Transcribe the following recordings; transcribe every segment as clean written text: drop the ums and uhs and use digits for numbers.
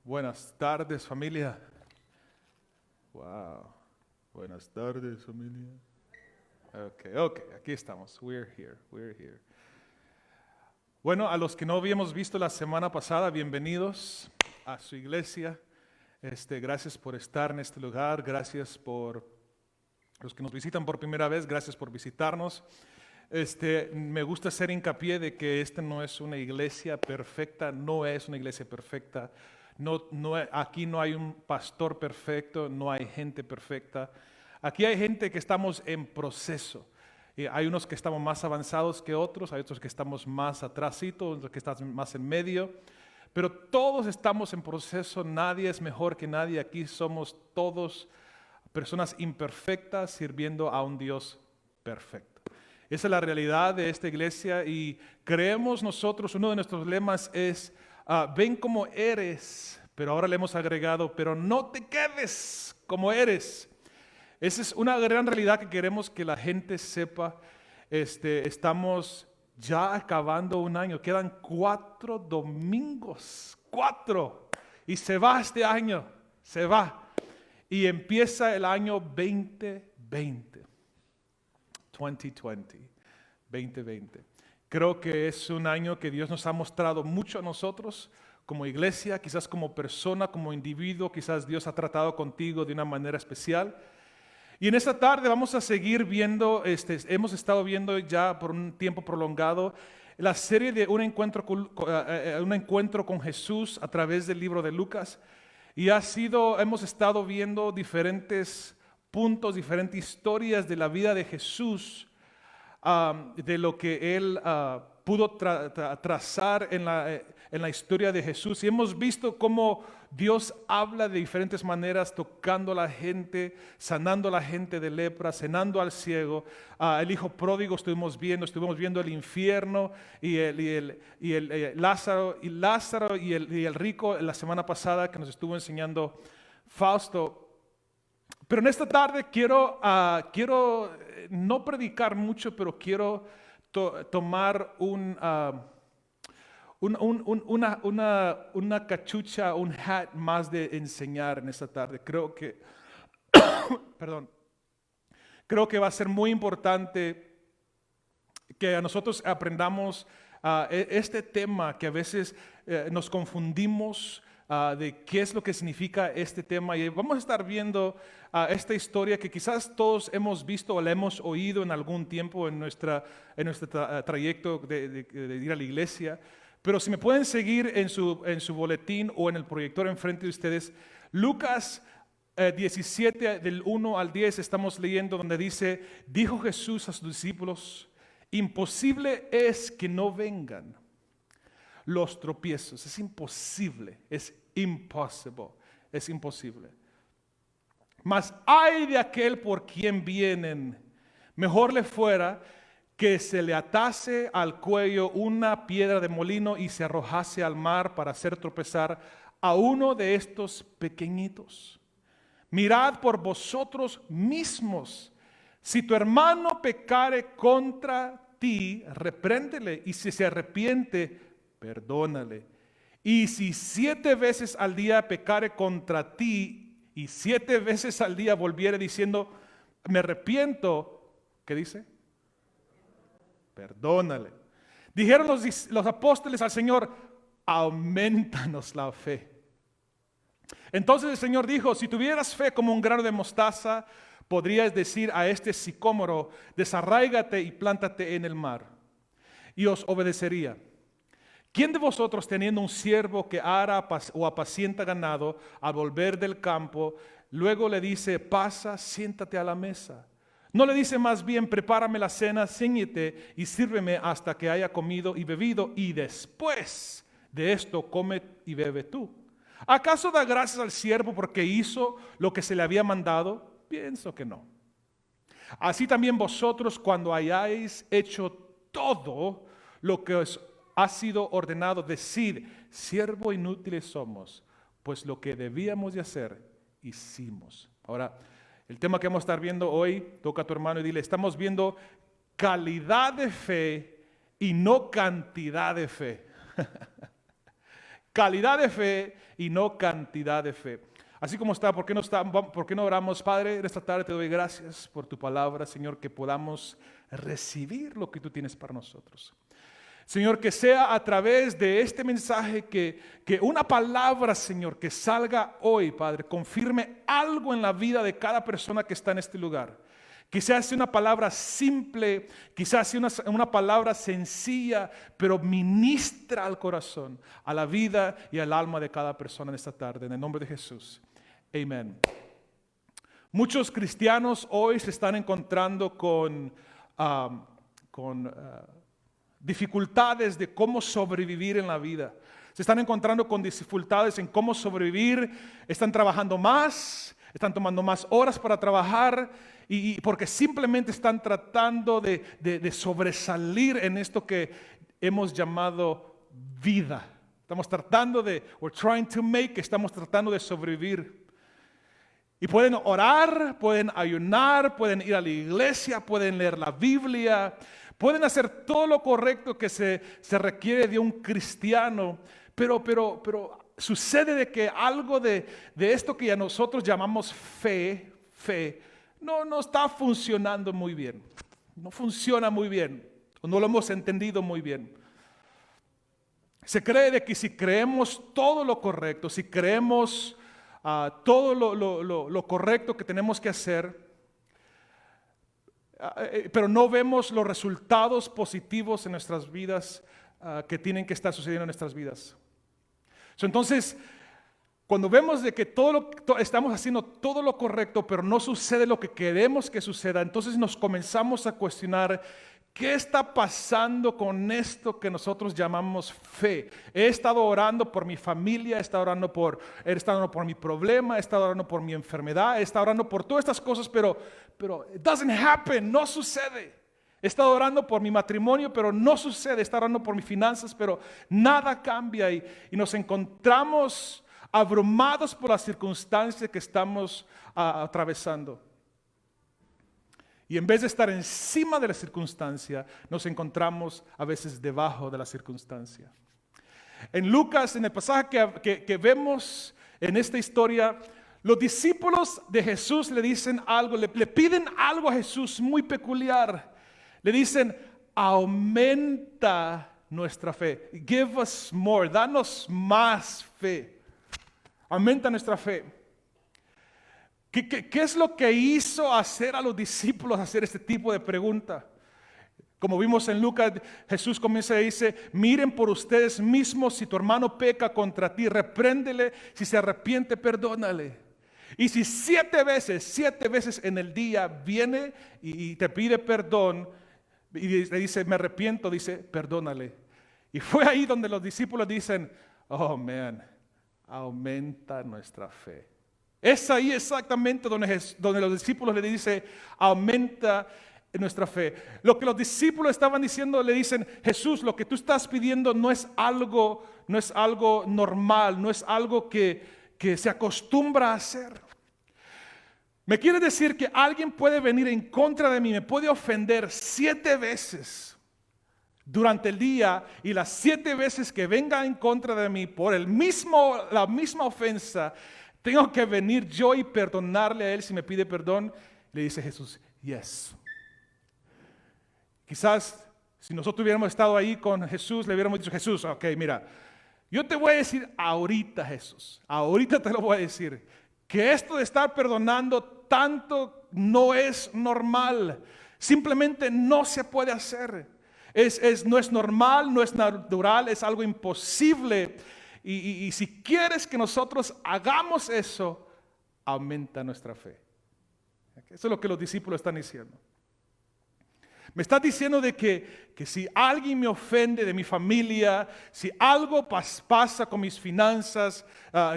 Buenas tardes, familia. Wow. Buenas tardes, familia. Ok, aquí estamos. We're here. Bueno, a los que no habíamos visto la semana pasada, bienvenidos a su iglesia. Gracias por estar en este lugar. Gracias por los que nos visitan por primera vez. Gracias por visitarnos. Me gusta hacer hincapié de que esta no es una iglesia perfecta, no es una iglesia perfecta. Aquí no hay un pastor perfecto, no hay gente perfecta. Aquí hay gente que estamos en proceso. Hay unos que estamos más avanzados que otros, hay otros que estamos más atrásito, otros que están más en medio. Pero todos estamos en proceso, nadie es mejor que nadie. Aquí somos todos personas imperfectas sirviendo a un Dios perfecto. Esa es la realidad de esta iglesia y creemos nosotros, uno de nuestros lemas es ven como eres, pero ahora le hemos agregado, pero no te quedes como eres. Esa es una gran realidad que queremos que la gente sepa. Estamos ya acabando un año, quedan 4 domingos, 4, y se va este año, se va. Y empieza el año 2020. 2020. Creo que es un año que Dios nos ha mostrado mucho a nosotros como iglesia, quizás como persona, como individuo, quizás Dios ha tratado contigo de una manera especial. Y en esta tarde vamos a seguir viendo, hemos estado viendo ya por un tiempo prolongado la serie de un encuentro con Jesús a través del libro de Lucas. Y hemos estado viendo diferentes puntos, diferentes historias de la vida de Jesús, de lo que Él pudo trazar en la historia de Jesús. Y hemos visto cómo Dios habla de diferentes maneras, tocando a la gente, sanando a la gente de lepra, sanando al ciego. El hijo pródigo estuvimos viendo el infierno y Lázaro y el rico la semana pasada que nos estuvo enseñando Fausto. Pero en esta tarde quiero no predicar mucho, pero quiero tomar una cachucha, un hat más de enseñar en esta tarde. Creo que va a ser muy importante que a nosotros aprendamos este tema que a veces nos confundimos de qué es lo que significa este tema. Y vamos a estar viendo esta historia que quizás todos hemos visto o la hemos oído en algún tiempo en nuestro trayecto de ir a la iglesia. Pero si me pueden seguir en su boletín o en el proyector enfrente de ustedes, Lucas 17 del 1 al 10 estamos leyendo donde dice: dijo Jesús a sus discípulos, imposible es que no vengan los tropiezos. Es imposible, es imposible. Mas ay de aquel por quien vienen, mejor le fuera que se le atase al cuello una piedra de molino y se arrojase al mar para hacer tropezar a uno de estos pequeñitos. Mirad por vosotros mismos, si tu hermano pecare contra ti, repréndele, y si se arrepiente, perdónale. Y si 7 veces al día pecare contra ti y 7 veces al día volviere diciendo me arrepiento, ¿qué dice? Perdónale. Dijeron los apóstoles al Señor, aumentanos la fe. Entonces el Señor dijo, si tuvieras fe como un grano de mostaza, podrías decir a este sicómoro, desarráigate y plántate en el mar, y os obedecería. ¿Quién de vosotros, teniendo un siervo que ara o apacienta ganado, al volver del campo, luego le dice, pasa, siéntate a la mesa? ¿No le dice más bien, prepárame la cena, cíñete y sírveme hasta que haya comido y bebido, y después de esto come y bebe tú? ¿Acaso da gracias al siervo porque hizo lo que se le había mandado? Pienso que no. Así también vosotros, cuando hayáis hecho todo lo que os ha sido ordenado, decid, siervo inútiles somos, pues lo que debíamos de hacer, hicimos. Ahora, el tema que vamos a estar viendo hoy, toca a tu hermano y dile, estamos viendo calidad de fe y no cantidad de fe. calidad de fe y no cantidad de fe. Así como está, ¿por qué no oramos? Padre, en esta tarde te doy gracias por tu palabra, Señor, que podamos recibir lo que tú tienes para nosotros. Señor, que sea a través de este mensaje que una palabra, Señor, que salga hoy, Padre, confirme algo en la vida de cada persona que está en este lugar. Quizás sea una palabra simple, quizás sea una palabra sencilla, pero ministra al corazón, a la vida y al alma de cada persona en esta tarde. En el nombre de Jesús. Amén. Muchos cristianos hoy se están encontrando con dificultades de cómo sobrevivir en la vida. Se están encontrando con dificultades en cómo sobrevivir. Están trabajando más, están tomando más horas para trabajar y porque simplemente están tratando de sobresalir en esto que hemos llamado vida. Estamos tratando estamos tratando de sobrevivir. Y pueden orar, pueden ayunar, pueden ir a la iglesia, pueden leer la Biblia, pueden hacer todo lo correcto que se requiere de un cristiano, pero sucede de que algo de esto que nosotros llamamos fe, no está funcionando muy bien. No funciona muy bien, o no lo hemos entendido muy bien. Se cree de que si creemos todo lo correcto, si creemos todo lo correcto que tenemos que hacer, pero no vemos los resultados positivos en nuestras vidas que tienen que estar sucediendo en nuestras vidas. Entonces, cuando vemos de que estamos haciendo todo lo correcto, pero no sucede lo que queremos que suceda, entonces nos comenzamos a cuestionar ¿qué está pasando con esto que nosotros llamamos fe? He estado orando por mi familia, he estado orando por mi problema, he estado orando por mi enfermedad, he estado orando por todas estas cosas, pero it doesn't happen, no sucede. He estado orando por mi matrimonio, pero no sucede. He estado orando por mis finanzas, pero nada cambia y nos encontramos abrumados por las circunstancias que estamos atravesando. Y en vez de estar encima de la circunstancia, nos encontramos a veces debajo de la circunstancia. En Lucas, en el pasaje que vemos en esta historia, los discípulos de Jesús le dicen algo, le piden algo a Jesús muy peculiar. Le dicen, aumenta nuestra fe. Give us more, danos más fe. Aumenta nuestra fe. ¿Qué es lo que hizo hacer a los discípulos hacer este tipo de pregunta? Como vimos en Lucas, Jesús comienza y dice, miren por ustedes mismos, si tu hermano peca contra ti, repréndele, si se arrepiente, perdónale. Y si 7 veces en el día viene y te pide perdón, y le dice, me arrepiento, dice, perdónale. Y fue ahí donde los discípulos dicen, oh man, aumenta nuestra fe. Es ahí exactamente donde los discípulos le dicen, aumenta nuestra fe. Lo que los discípulos estaban diciendo, le dicen, Jesús, lo que tú estás pidiendo no es algo normal, no es algo que se acostumbra a hacer. Me quiere decir que alguien puede venir en contra de mí, me puede ofender 7 veces durante el día, y las 7 veces que venga en contra de mí por la misma ofensa, tengo que venir yo y perdonarle a él si me pide perdón. Le dice Jesús, yes. Quizás si nosotros hubiéramos estado ahí con Jesús, le hubiéramos dicho, Jesús, ok, mira, yo te voy a decir ahorita, Jesús, ahorita te lo voy a decir, que esto de estar perdonando tanto no es normal. Simplemente no se puede hacer. No es normal, no es natural, es algo imposible. Y si quieres que nosotros hagamos eso, aumenta nuestra fe. Eso es lo que los discípulos están diciendo. Me está diciendo de que si alguien me ofende de mi familia, si algo pasa con mis finanzas,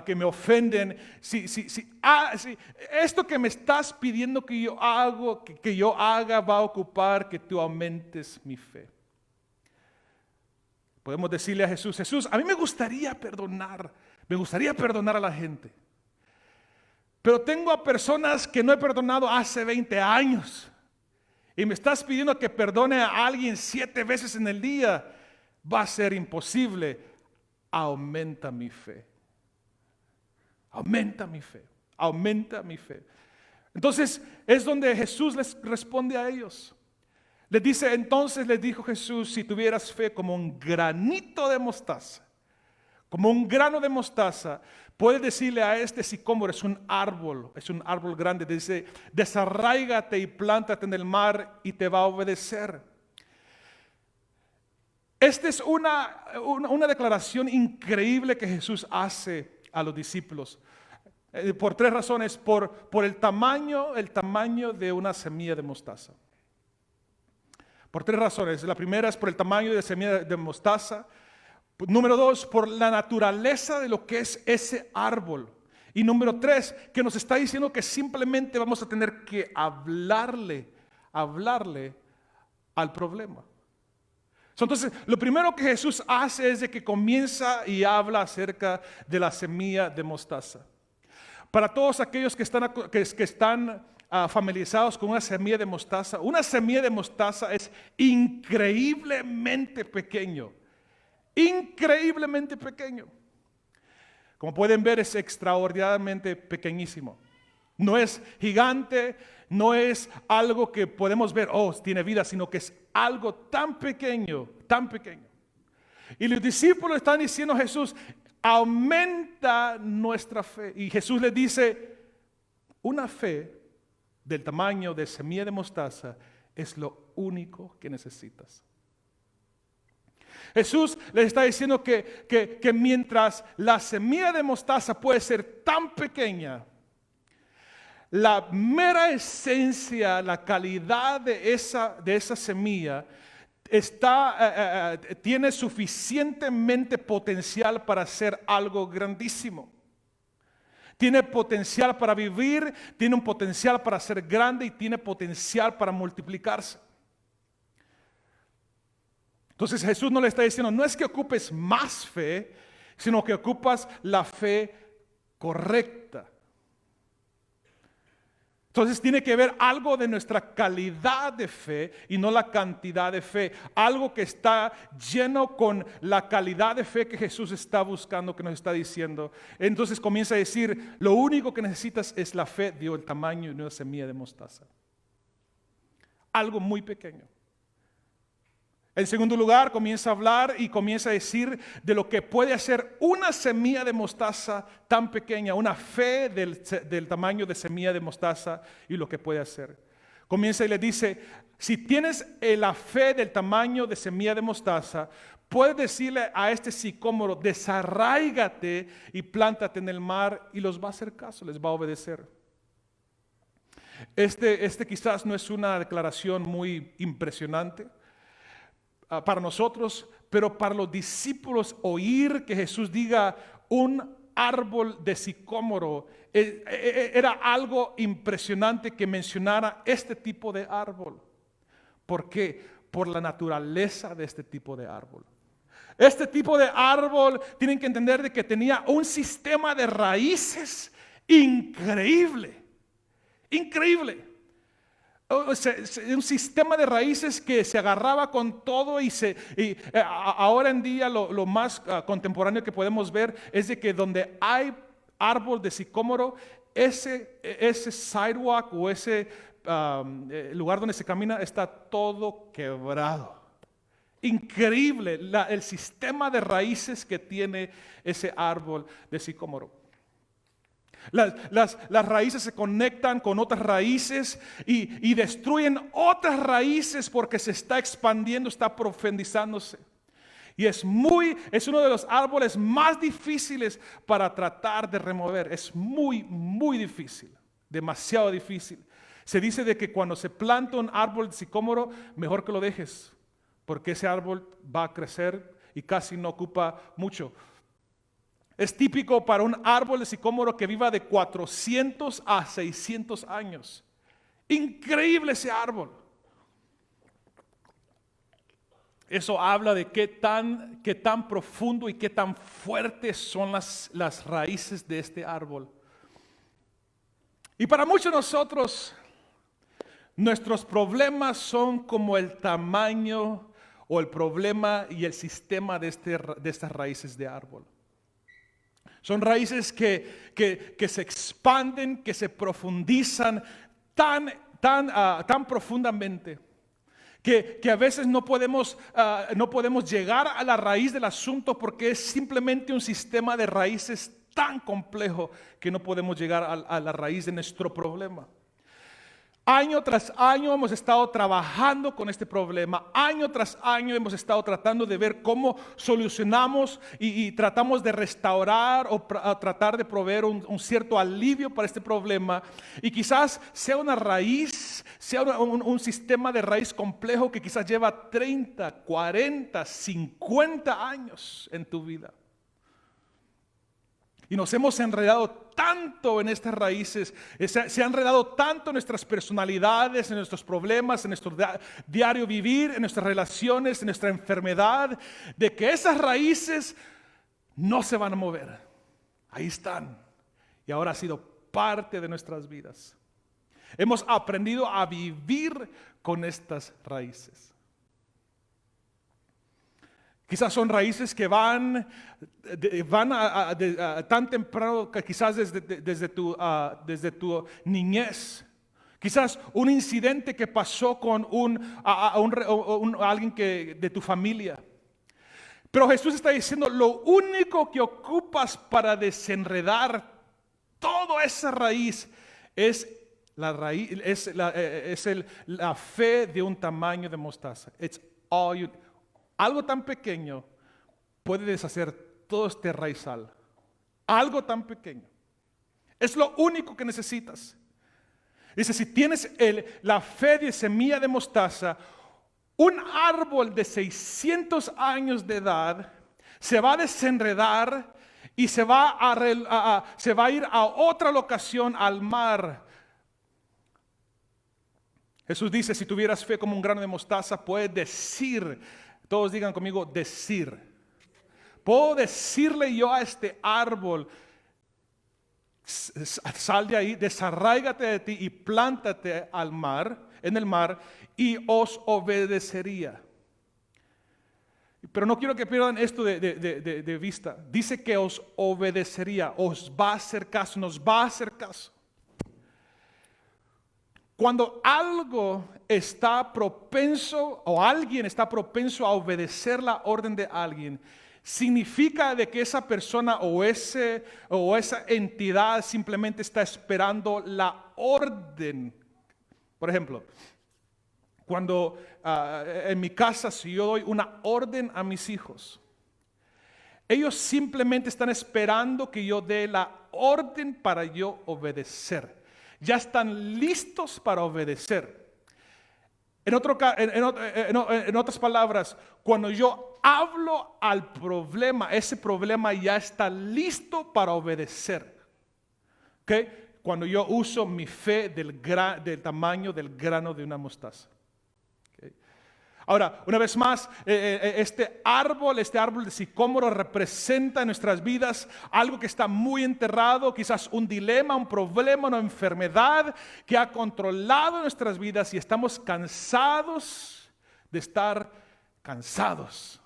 que me ofenden, si esto que me estás pidiendo que yo haga va a ocupar que tú aumentes mi fe. Podemos decirle a Jesús, Jesús, a mí me gustaría perdonar a la gente. Pero tengo a personas que no he perdonado hace 20 años. Y me estás pidiendo que perdone a alguien 7 veces en el día. Va a ser imposible. aumenta mi fe. Aumenta mi fe. Aumenta mi fe. Entonces es donde Jesús les responde a ellos. Les dice, entonces les dijo Jesús, si tuvieras fe como un granito de mostaza, como un grano de mostaza, puedes decirle a este sicómoro, es un árbol grande, dice, desarráigate y plántate en el mar y te va a obedecer. Esta es una declaración increíble que Jesús hace a los discípulos. Por tres razones, por el tamaño de una semilla de mostaza. Por tres razones. La primera es por el tamaño de la semilla de mostaza. Número dos, por la naturaleza de lo que es ese árbol. Y número tres, que nos está diciendo que simplemente vamos a tener que hablarle al problema. Entonces, lo primero que Jesús hace es de que comienza y habla acerca de la semilla de mostaza. Para todos aquellos que están familiarizados con una semilla de mostaza es increíblemente pequeño. Increíblemente pequeño. Como pueden ver, es extraordinariamente pequeñísimo. No es gigante, no es algo que podemos ver, tiene vida, sino que es algo tan pequeño, tan pequeño. Y los discípulos están diciendo a Jesús, aumenta nuestra fe. Y Jesús les dice, una fe del tamaño de semilla de mostaza es lo único que necesitas. Jesús les está diciendo que mientras la semilla de mostaza puede ser tan pequeña, la mera esencia, la calidad de esa semilla tiene suficientemente potencial para hacer algo grandísimo. Tiene potencial para vivir, tiene un potencial para ser grande y tiene potencial para multiplicarse. Entonces Jesús no le está diciendo, no es que ocupes más fe, sino que ocupas la fe correcta. Entonces tiene que ver algo de nuestra calidad de fe y no la cantidad de fe. Algo que está lleno con la calidad de fe que Jesús está buscando, que nos está diciendo. Entonces comienza a decir, lo único que necesitas es la fe de el tamaño de una semilla de mostaza. Algo muy pequeño. En segundo lugar, comienza a hablar y comienza a decir de lo que puede hacer una semilla de mostaza tan pequeña, una fe del tamaño de semilla de mostaza y lo que puede hacer. Comienza y le dice, si tienes la fe del tamaño de semilla de mostaza, puedes decirle a este sicómoro, desarráigate y plántate en el mar y los va a hacer caso, les va a obedecer. Este quizás no es una declaración muy impresionante para nosotros, pero para los discípulos oír que Jesús diga un árbol de sicómoro era algo impresionante que mencionara este tipo de árbol. ¿Por qué? Por la naturaleza de este tipo de árbol. Este tipo de árbol tienen que entender de que tenía un sistema de raíces increíble. Increíble. Un sistema de raíces que se agarraba con todo ahora en día lo más contemporáneo que podemos ver es de que donde hay árbol de sicómoro, ese sidewalk o ese lugar donde se camina está todo quebrado. Increíble el sistema de raíces que tiene ese árbol de sicómoro. Las raíces se conectan con otras raíces y destruyen otras raíces porque se está expandiendo, está profundizándose. Y es uno de los árboles más difíciles para tratar de remover. Es muy, muy difícil, demasiado difícil. Se dice de que cuando se planta un árbol de sicómoro, mejor que lo dejes, porque ese árbol va a crecer y casi no ocupa mucho. Es típico para un árbol de sicómoro que viva de 400 a 600 años. Increíble ese árbol. Eso habla de qué tan profundo y qué tan fuertes son las raíces de este árbol. Y para muchos de nosotros, nuestros problemas son como el tamaño o el problema y el sistema de estas raíces de árbol. Son raíces que se expanden, que se profundizan tan profundamente que a veces no podemos llegar a la raíz del asunto porque es simplemente un sistema de raíces tan complejo que no podemos llegar a la raíz de nuestro problema. Año tras año hemos estado trabajando con este problema. Año tras año hemos estado tratando de ver cómo solucionamos y tratamos de restaurar o tratar de proveer un cierto alivio para este problema. Y quizás sea una raíz, sea un sistema de raíz complejo que quizás lleva 30, 40, 50 años en tu vida. Y nos hemos enredado tanto en estas raíces, se ha enredado tanto en nuestras personalidades, en nuestros problemas, en nuestro diario vivir, en nuestras relaciones, en nuestra enfermedad, de que esas raíces no se van a mover. Ahí están. Y ahora ha sido parte de nuestras vidas. Hemos aprendido a vivir con estas raíces. Quizás son raíces que van tan temprano que quizás desde tu niñez. Quizás un incidente que pasó con alguien de tu familia. Pero Jesús está diciendo, lo único que ocupas para desenredar toda esa raíz es la fe de un tamaño de mostaza. Algo tan pequeño puede deshacer todo este raizal. Algo tan pequeño. Es lo único que necesitas. Dice, si tienes la fe de semilla de mostaza, un árbol de 600 años de edad se va a desenredar y se va a ir a otra locación, al mar. Jesús dice, si tuvieras fe como un grano de mostaza, puedes decir, todos digan conmigo, decir. Puedo decirle yo a este árbol, sal de ahí, desarráigate de ti y plántate en el mar, y os obedecería. Pero no quiero que pierdan esto de vista. Dice que os obedecería, os va a hacer caso, nos va a hacer caso. Cuando algo está propenso o alguien está propenso a obedecer la orden de alguien, significa de que esa persona o esa entidad simplemente está esperando la orden. Por ejemplo, cuando en mi casa, si yo doy una orden a mis hijos, ellos simplemente están esperando que yo dé la orden para yo obedecer. Ya están listos para obedecer. En otras palabras, cuando yo hablo al problema, ese problema ya está listo para obedecer. ¿Okay? Cuando yo uso mi fe del tamaño del grano de una mostaza. ¿Okay? Ahora, una vez más, este árbol de sicómoro representa en nuestras vidas algo que está muy enterrado, quizás un dilema, un problema, una enfermedad que ha controlado nuestras vidas y estamos cansados de estar cansados.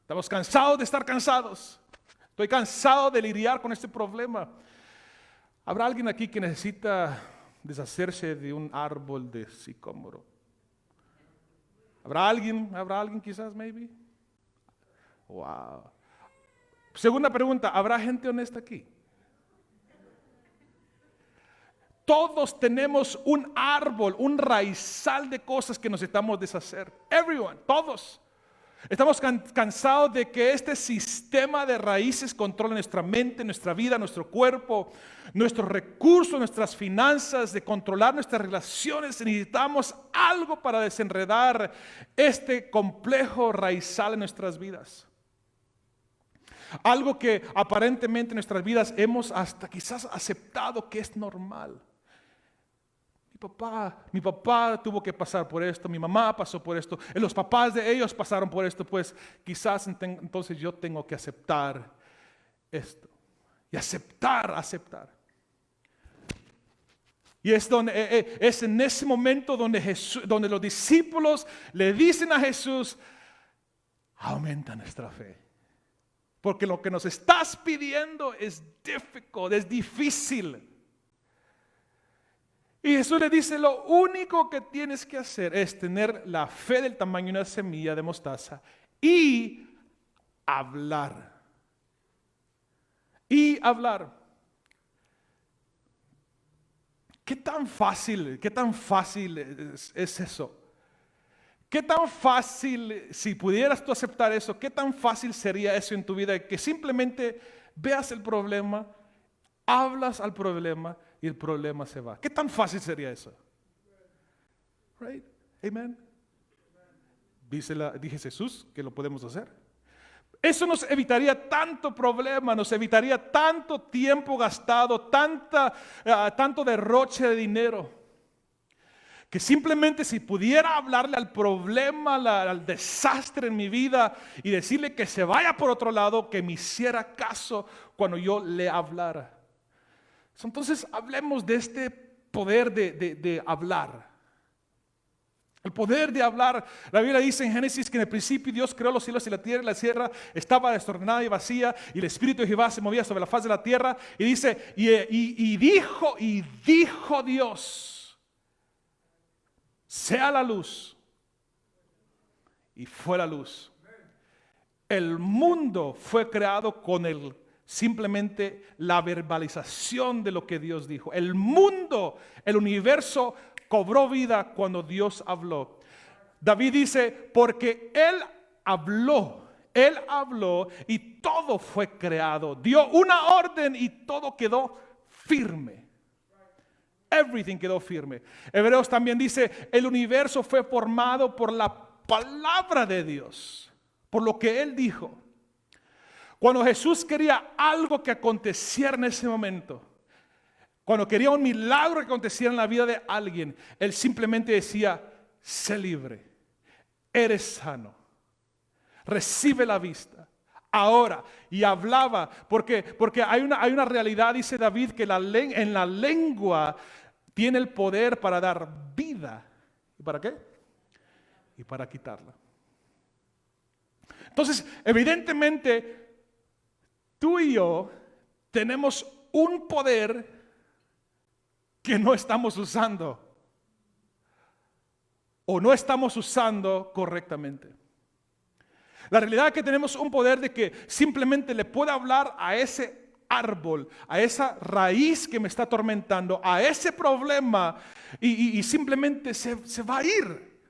Estamos cansados de estar cansados. Estoy cansado de lidiar con este problema. ¿Habrá alguien aquí que necesita deshacerse de un árbol de sicómoro? ¿Habrá alguien quizás, maybe? Wow. Segunda pregunta, ¿habrá gente honesta aquí? Todos tenemos un árbol, un raizal de cosas que necesitamos deshacer. Everyone, todos. Estamos cansados de que este sistema de raíces controle nuestra mente, nuestra vida, nuestro cuerpo, nuestros recursos, nuestras finanzas, de controlar nuestras relaciones. Necesitamos algo para desenredar este complejo raizal en nuestras vidas. Algo que aparentemente en nuestras vidas hemos hasta quizás aceptado que es normal. Mi papá tuvo que pasar por esto, mi mamá pasó por esto, los papás de ellos pasaron por esto, pues quizás entonces yo tengo que aceptar esto. Y aceptar. Y es en ese momento donde los discípulos le dicen a Jesús, aumenta nuestra fe. Porque lo que nos estás pidiendo es difícil. Y Jesús le dice, lo único que tienes que hacer es tener la fe del tamaño de una semilla de mostaza y hablar. Y hablar. ¿Qué tan fácil es eso? ¿Qué tan fácil, si pudieras tú aceptar eso, qué tan fácil sería eso en tu vida? Que simplemente veas el problema, hablas al problema y el problema se va. ¿Qué tan fácil sería eso? Right? Amen. Dice Jesús que lo podemos hacer. Eso nos evitaría tanto problema, nos evitaría tanto tiempo gastado, tanto derroche de dinero. Que simplemente si pudiera hablarle al problema, al desastre en mi vida y decirle que se vaya por otro lado, que me hiciera caso cuando yo le hablara. Entonces hablemos de este poder de hablar. El poder de hablar. La Biblia dice en Génesis que en el principio Dios creó los cielos y la tierra estaba desordenada y vacía y el Espíritu de Jehová se movía sobre la faz de la tierra y dice, y dijo Dios, sea la luz, y fue la luz. El mundo fue creado con simplemente la verbalización de lo que Dios dijo. El mundo, el universo cobró vida cuando Dios habló. David dice, porque Él habló y todo fue creado. Dio una orden y todo quedó firme. Everything quedó firme. Hebreos también dice, el universo fue formado por la palabra de Dios, por lo que Él dijo. Cuando Jesús quería algo que aconteciera en ese momento, cuando quería un milagro que aconteciera en la vida de alguien, Él simplemente decía, sé libre, eres sano, recibe la vista. Ahora, y hablaba, porque hay una realidad, dice David, que en la lengua tiene el poder para dar vida. ¿Y para qué? Y para quitarla. Entonces, evidentemente, tú y yo tenemos un poder que no estamos usando o no estamos usando correctamente. La realidad es que tenemos un poder de que simplemente le puedo hablar a ese árbol, a esa raíz que me está atormentando, a ese problema y simplemente se va a ir.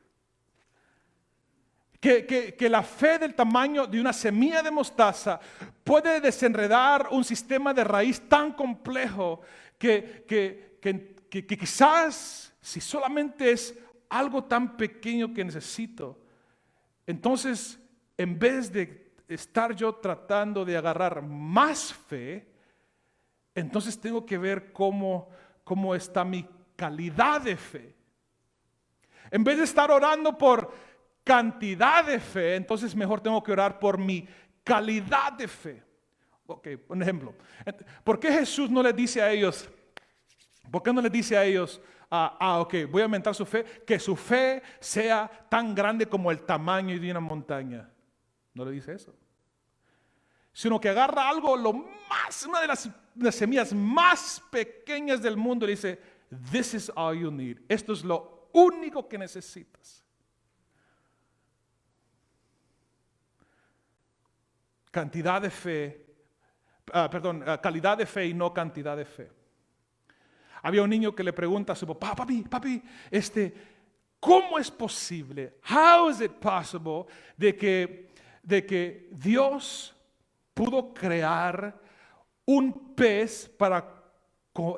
Que la fe del tamaño de una semilla de mostaza puede desenredar un sistema de raíz tan complejo que quizás si solamente es algo tan pequeño que necesito, entonces en vez de estar yo tratando de agarrar más fe, entonces tengo que ver cómo está mi calidad de fe. En vez de estar orando por cantidad de fe, entonces mejor tengo que orar por mi calidad de fe. Ok, un ejemplo. ¿Por qué Jesús no les dice a ellos, ok, voy a aumentar su fe, que su fe sea tan grande como el tamaño de una montaña? No le dice eso. Sino que agarra algo, una de las semillas más pequeñas del mundo y dice, this is all you need. Esto es lo único que necesitas. Calidad de fe y no cantidad de fe. Había un niño que le pregunta a su papá, papi, ¿cómo es posible? How is it possible de que Dios pudo crear un pez para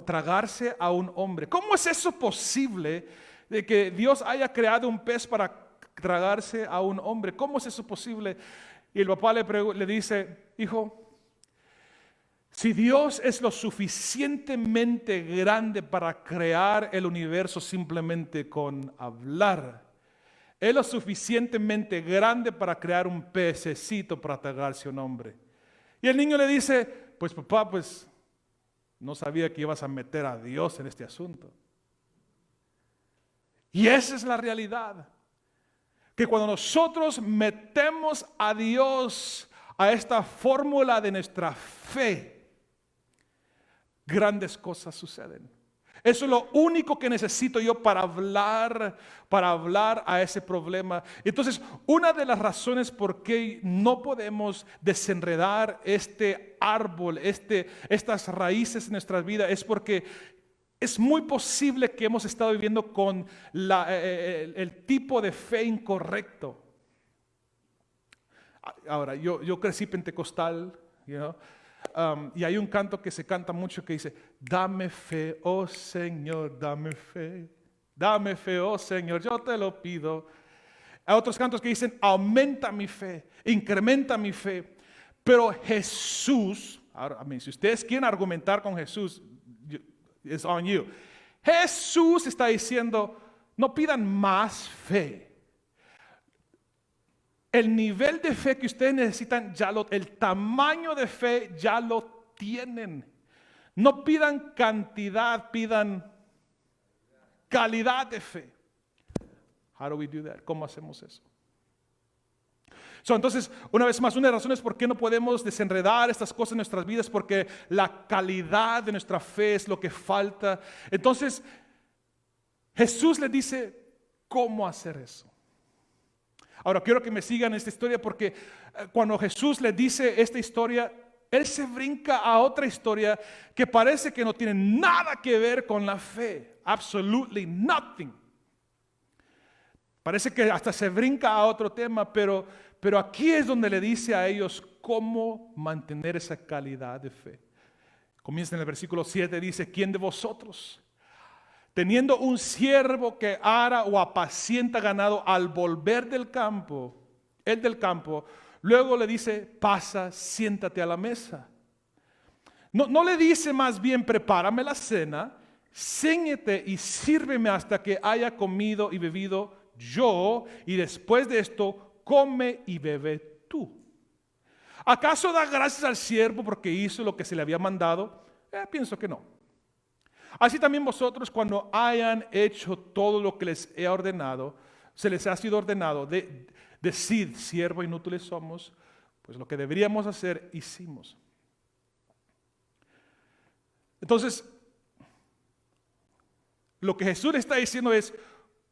tragarse a un hombre? ¿Cómo es eso posible de que Dios haya creado un pez para tragarse a un hombre? ¿Cómo es eso posible? Y el papá le dice, hijo, si Dios es lo suficientemente grande para crear el universo simplemente con hablar, es lo suficientemente grande para crear un pececito para tragarse a un hombre. Y el niño le dice, pues papá, no sabía que ibas a meter a Dios en este asunto. Y esa es la realidad. que cuando nosotros metemos a Dios a esta fórmula de nuestra fe, grandes cosas suceden. Eso es lo único que necesito yo para hablar a ese problema. Entonces, una de las razones por qué no podemos desenredar este árbol, estas raíces en nuestras vidas, es porque es muy posible que hemos estado viviendo con el tipo de fe incorrecto. Ahora, yo crecí pentecostal, you know, y hay un canto que se canta mucho que dice: dame fe, oh Señor, dame fe, oh Señor, yo te lo pido. Hay otros cantos que dicen: aumenta mi fe, incrementa mi fe. Pero Jesús, ahora, si ustedes quieren argumentar con Jesús, it's on you. Jesús está diciendo: no pidan más fe. El nivel de fe que ustedes necesitan, el tamaño de fe ya lo tienen. No pidan cantidad, pidan calidad de fe. How do we do that? ¿Cómo hacemos eso? Entonces, una vez más, una de las razones por qué no podemos desenredar estas cosas en nuestras vidas, porque la calidad de nuestra fe es lo que falta. Entonces, Jesús les dice cómo hacer eso. Ahora quiero que me sigan esta historia, porque cuando Jesús le dice esta historia, Él se brinca a otra historia que parece que no tiene nada que ver con la fe. Absolutely nothing. Parece que hasta se brinca a otro tema, pero aquí es donde le dice a ellos cómo mantener esa calidad de fe. Comienza en el versículo 7, dice: ¿quién de vosotros, teniendo un siervo que ara o apacienta ganado, al volver del campo, luego le dice: pasa, siéntate a la mesa? No le dice más bien: prepárame la cena, cíñete y sírveme hasta que haya comido y bebido yo, y después de esto come y bebe tú. ¿Acaso da gracias al siervo porque hizo lo que se le había mandado? Pienso que no. Así también vosotros, cuando hayan hecho todo lo que les he ordenado, se les ha sido ordenado, decid: siervo inútiles somos, pues lo que deberíamos hacer hicimos. Entonces, lo que Jesús está diciendo es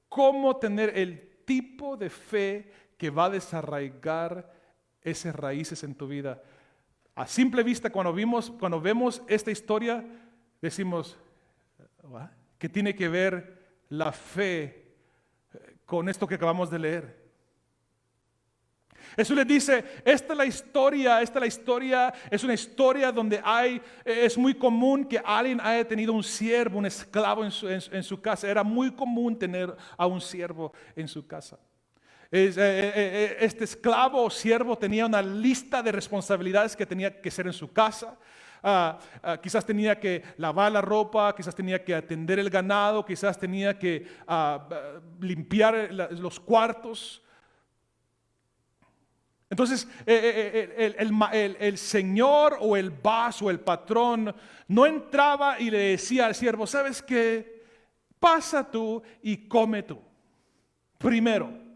cómo tener el tipo de fe que va a desarraigar esas raíces en tu vida. A simple vista, cuando vemos esta historia, decimos: ¿qué tiene que ver la fe con esto que acabamos de leer? Jesús les dice: esta es la historia, es una historia donde es muy común que alguien haya tenido un siervo, un esclavo en su casa. Era muy común tener a un siervo en su casa. Este esclavo o siervo tenía una lista de responsabilidades que tenía que hacer en su casa. Quizás tenía que lavar la ropa, quizás tenía que atender el ganado, quizás tenía que limpiar los cuartos. Entonces el señor o el boss o el patrón no entraba y le decía al siervo: ¿sabes qué? Pasa tú y come tú primero.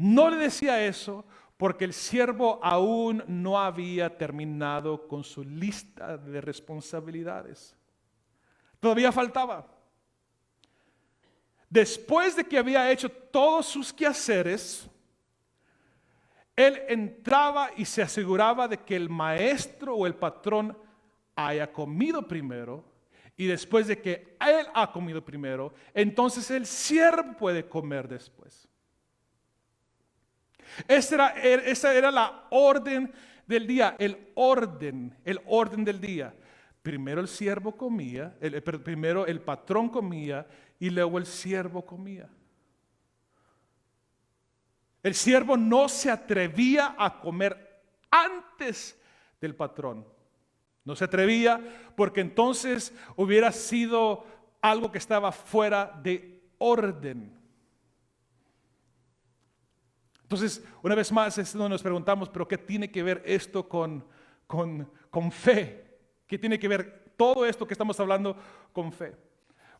No le decía eso porque el siervo aún no había terminado con su lista de responsabilidades. Todavía faltaba. Después de que había hecho todos sus quehaceres, él entraba y se aseguraba de que el maestro o el patrón haya comido primero, y después de que él ha comido primero, entonces el siervo puede comer después. Esa era la orden del día, el orden del día. Primero el siervo comía, primero el patrón comía y luego el siervo comía. El siervo no se atrevía a comer antes del patrón. No se atrevía porque entonces hubiera sido algo que estaba fuera de orden. Entonces, una vez más, es donde nos preguntamos: ¿pero qué tiene que ver esto con fe? ¿Qué tiene que ver todo esto que estamos hablando con fe?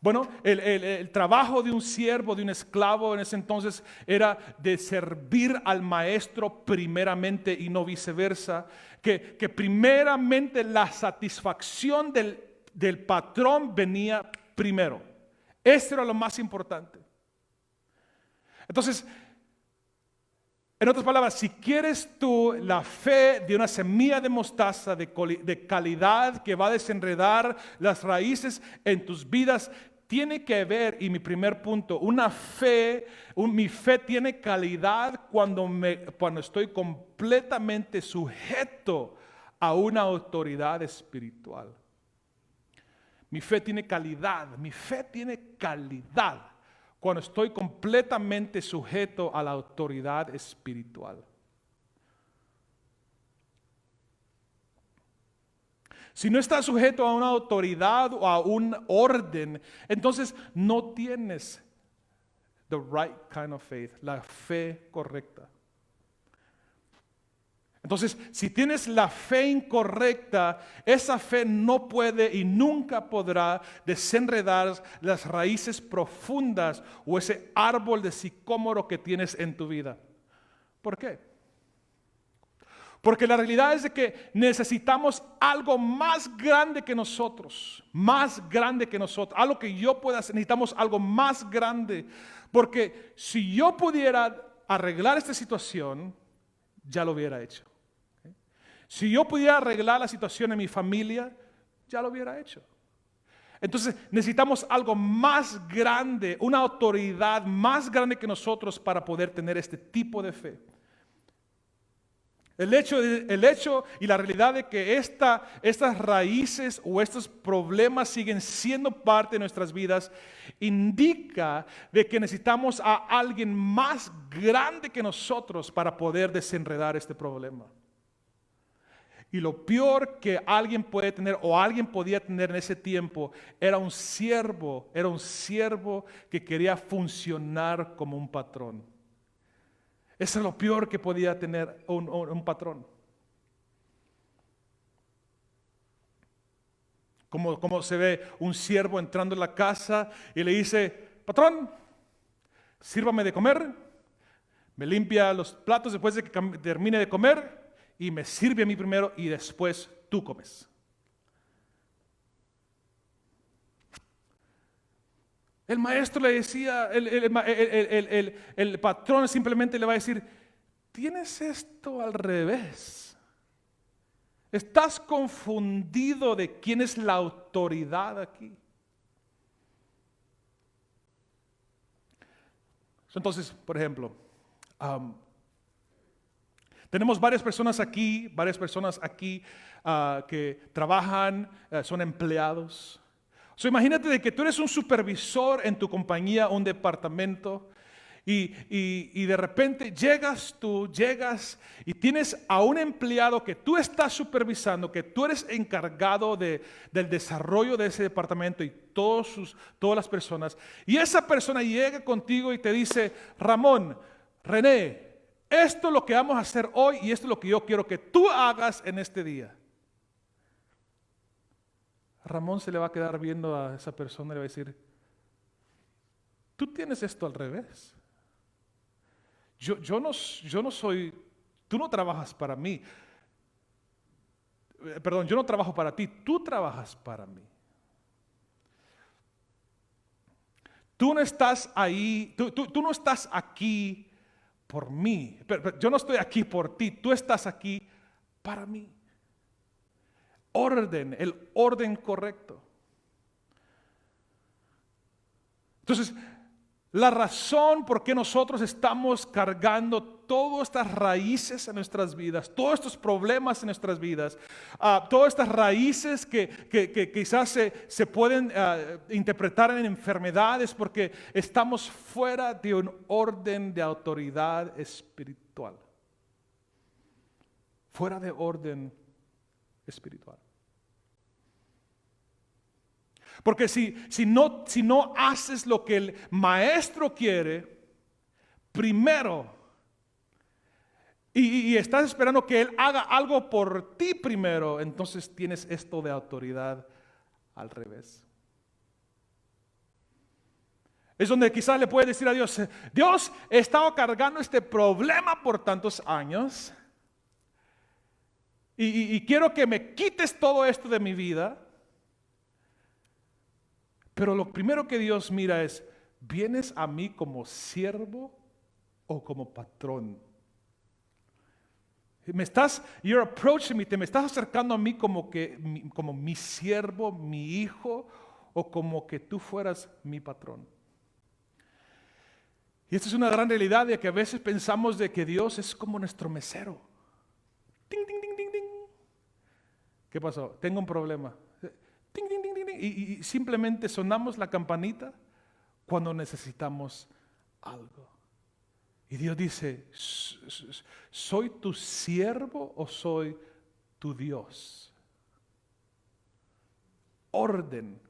Bueno, el trabajo de un siervo, de un esclavo en ese entonces era de servir al maestro primeramente y no viceversa. Que primeramente la satisfacción del patrón venía primero. Eso era lo más importante. Entonces, en otras palabras, si quieres tú la fe de una semilla de mostaza de calidad que va a desenredar las raíces en tus vidas, tiene que haber, y mi primer punto, mi fe tiene calidad cuando estoy completamente sujeto a una autoridad espiritual. Mi fe tiene calidad cuando estoy completamente sujeto a la autoridad espiritual. Si no estás sujeto a una autoridad o a un orden, entonces no tienes the right kind of faith, la fe correcta. Entonces, si tienes la fe incorrecta, esa fe no puede y nunca podrá desenredar las raíces profundas o ese árbol de sicómoro que tienes en tu vida. ¿Por qué? Porque la realidad es de que necesitamos algo más grande que nosotros, algo que yo pueda hacer, necesitamos algo más grande, porque si yo pudiera arreglar esta situación, ya lo hubiera hecho. Si yo pudiera arreglar la situación en mi familia, ya lo hubiera hecho. Entonces necesitamos algo más grande, una autoridad más grande que nosotros para poder tener este tipo de fe. El hecho y la realidad de que estas raíces o estos problemas siguen siendo parte de nuestras vidas indica de que necesitamos a alguien más grande que nosotros para poder desenredar este problema. Y lo peor que alguien puede tener o alguien podía tener en ese tiempo era un siervo que quería funcionar como un patrón. Eso es lo peor que podía tener un patrón. Como se ve un siervo entrando en la casa y le dice: patrón, sírvame de comer, me limpia los platos después de que termine de comer y me sirve a mí primero y después tú comes. El maestro le decía, el patrón simplemente le va a decir: tienes esto al revés. Estás confundido de quién es la autoridad aquí. Entonces, por ejemplo, tenemos varias personas aquí que trabajan, son empleados. Imagínate de que tú eres un supervisor en tu compañía, un departamento, y de repente llegas y tienes a un empleado que tú estás supervisando, que tú eres encargado del desarrollo de ese departamento y todas las personas, y esa persona llega contigo y te dice: Ramón, René, esto es lo que vamos a hacer hoy y esto es lo que yo quiero que tú hagas en este día. Ramón se le va a quedar viendo a esa persona y le va a decir: tú tienes esto al revés. Yo no soy, tú no trabajas para mí. Perdón, yo no trabajo para ti, tú trabajas para mí. Tú no estás ahí, tú no estás aquí por mí. Yo no estoy aquí por ti, tú estás aquí para mí. El orden correcto. Entonces, la razón por qué nosotros estamos cargando todas estas raíces en nuestras vidas, todos estos problemas en nuestras vidas, todas estas raíces que quizás se pueden interpretar en enfermedades, porque estamos fuera de un orden de autoridad espiritual. Fuera de orden espiritual. Porque si no haces lo que el maestro quiere primero y estás esperando que él haga algo por ti primero, entonces tienes esto de autoridad al revés. Es donde quizás le puede decir a Dios, Dios, he estado cargando este problema por tantos años y quiero que me quites todo esto de mi vida. Pero lo primero que Dios mira es, ¿vienes a mí como siervo o como patrón? You're approaching me, te me estás acercando a mí como mi siervo, mi hijo, o como que tú fueras mi patrón. Y esta es una gran realidad de que a veces pensamos de que Dios es como nuestro mesero. Ding, ding, ding, ding, ding. ¿Qué pasó? Tengo un problema. Ding, ding, ding, ding, ding. Y simplemente sonamos la campanita cuando necesitamos algo. Y Dios dice, ¿soy tu siervo o soy tu Dios? Orden.